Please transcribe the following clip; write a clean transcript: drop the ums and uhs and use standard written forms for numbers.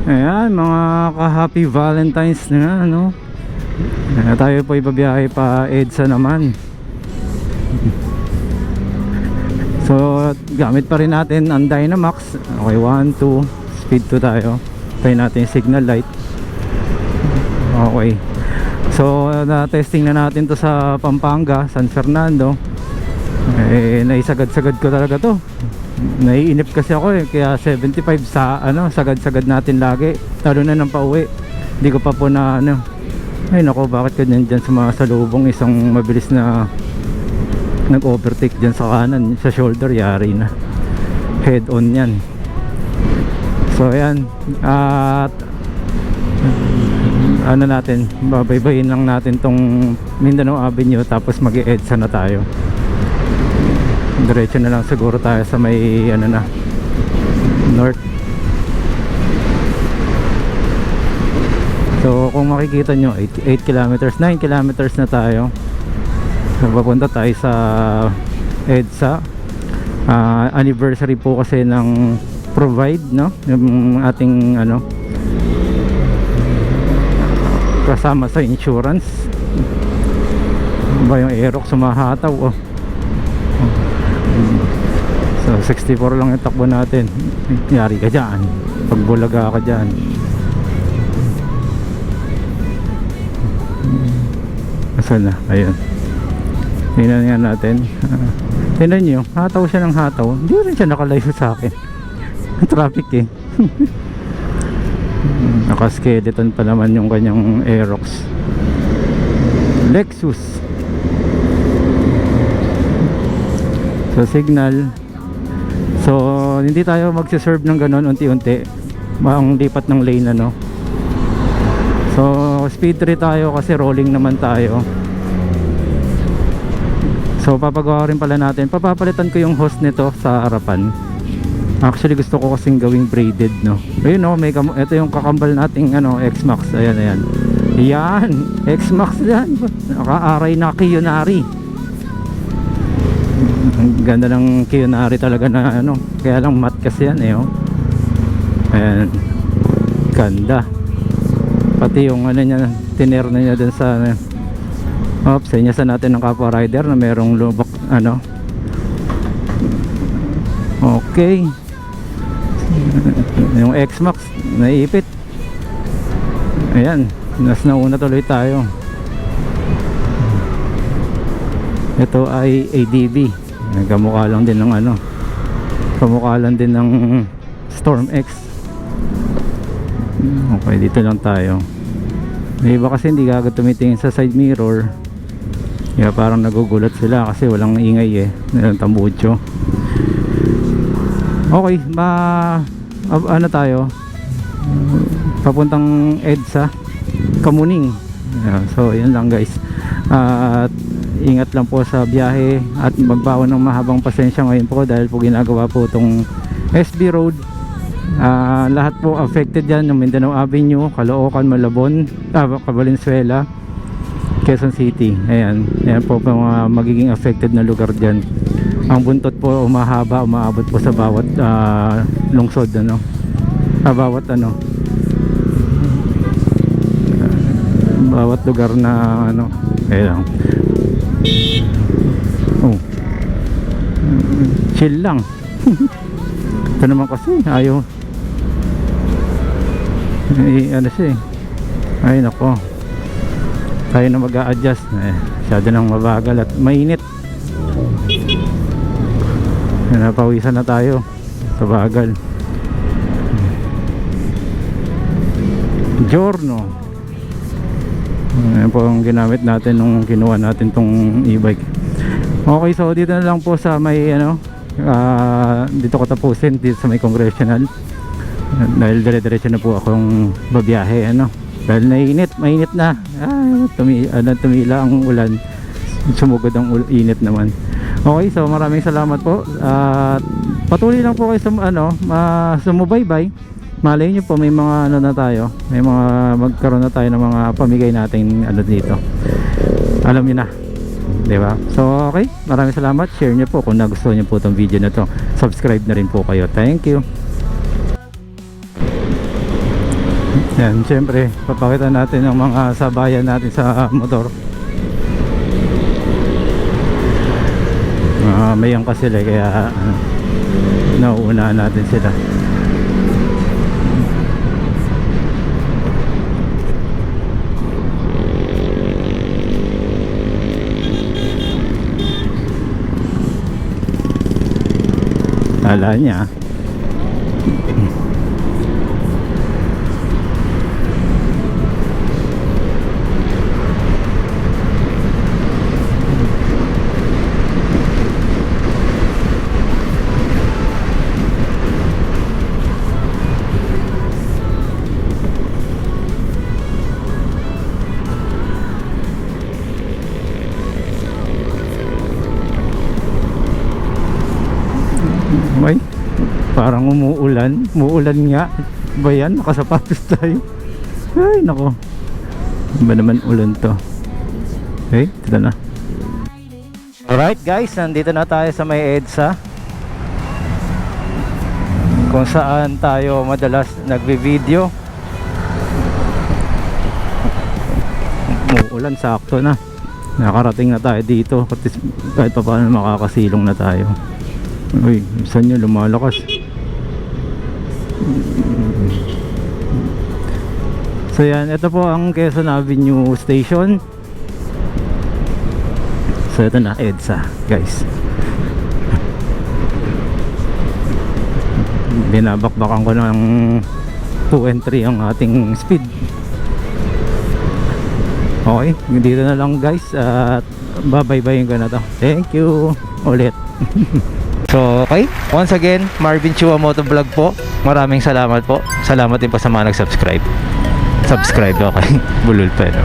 Ayan, mga ka-happy Valentine's na, ano. Tayo po ibabiyahe pa EDSA naman. So, gamit pa rin natin ang Dynamax. Okay, 1, 2, speed 2 tayo. Tayo natin yung signal light. Okay. So, na-testing na natin to sa Pampanga, San Fernando. Naisagad-sagad ko talaga to. Naiinip kasi ako kaya 75 sa sagad-sagad natin lagi, lalo na nang pauwi. Hindi ko pa po na ay nako, bakit ganyan dyan sa mga salubong, isang mabilis na nag-overtake dyan sa kanan, sa shoulder, yari na, head on yan. So ayan, at natin, babaybayin lang natin tong Mindanao Avenue, tapos mag-EDSA na tayo. Diretso na lang siguro tayo sa may north. So kung makikita nyo, 8 kilometers, 9 kilometers na tayo. So papunta tayo sa EDSA. Anniversary po kasi ng Provide, no? Yung ating kasama sa insurance. Ba yung Aerox sumahataw, oh. So 64 lang yung takbo natin. Yari ka dyan, pagbulaga ka dyan. Asan na? Ayun, tingnan nga natin. Tingnan nyo, hataw siya ng hataw. Hindi rin siya nakalayo sa akin. Traffic eh. Naka-skeleton pa naman yung kanyang Aerox Lexus. So signal. So hindi tayo magsiserve ng ganon unti-unti, ang lipat ng lane So speed 3 tayo kasi rolling naman tayo. So papagawa rin pala natin, papapalitan ko yung hose nito sa harapan. Actually gusto ko kasing gawing braided, ayun, ito yung kakambal nating X-Max. Ayan, yan, X-Max yan, naka-aray na Kiyonari. Ang ganda ng Kiyonari talaga na kaya lang matte kasi yan ayan, ganda. Pati yung niya, tiner na niya dun sa senyasan natin ng kapwa rider na merong lubak okay. Yung X-Max naiipit. Ayan, nas nauna tuloy tayo. Ito ay ADB. Kamukha lang din ng kamukha lang din ng Storm X. Okay, dito lang tayo. May iba kasi hindi agad tumitingin sa side mirror, kaya parang nagugulat sila kasi walang ingay walang tambucho. Okay, tayo papuntang EDSA Kamuning. So yun lang guys, at ingat lang po sa biyahe at magbaon ng mahabang pasensya ngayon po dahil po ginagawa po itong SB Road. Lahat po affected yan, yung Mindanao Avenue, Caloocan, Malabon, Valenzuela, Quezon City. Ayan po mga magiging affected na lugar dyan. Ang buntot po umahaba, umaabot po sa bawat lungsod bawat bawat lugar na ayan. Chill lang. Ito naman kasi ayaw siya ay nako, tayo na mag-a-adjust masyado nang mabagal at mainit. Napawisan na tayo sa bagal. Giorno. Ayan po ang ginamit natin nung kinuha natin tong e-bike. Okay, so dito na lang po sa may dito ko tapusin dito sa may Congressional, dahil dire-diretso na po akong babiyahe dahil mainit na. Tumila ang ulan, sumugod ang init naman. Okay, so maraming salamat po at patuloy lang po kayo sa sumubaybay. Malay nyo po may mga na tayo, may mga magkaroon na tayo ng mga pamigay natin dito, alam nyo na, diba? So okay, maraming salamat. Share nyo po kung nagustuhan nyo po itong video na to. Subscribe na rin po kayo. Thank you. Yan, syempre papakita natin ang mga sabayan natin sa motor. May angkas sila kaya nauunahan natin sila. Kala niya may parang umuulan nga ba yan, nakasapatos tayo. Ay nako, ba naman ulan to. Okay, ito na. Alright guys, nandito na tayo sa may EDSA, kung saan tayo madalas nagbe-video. Umuulan, sakto na, nakarating na tayo dito kahit pa paano makakasilong na tayo. Uy, saan nyo lumalakas? So yan, ito po ang Quezon Avenue Station. So ito na, EDSA guys. Binabakbakan ko ng 2 and 3 ang ating speed. Okay, dito na lang guys. At babaybayin ko na to. Thank you ulit. So okay, once again, Marvin Chua Motovlog po. Maraming salamat po. Salamat din po sa mga nag-subscribe. Subscribe, okay. Bulol pa, no?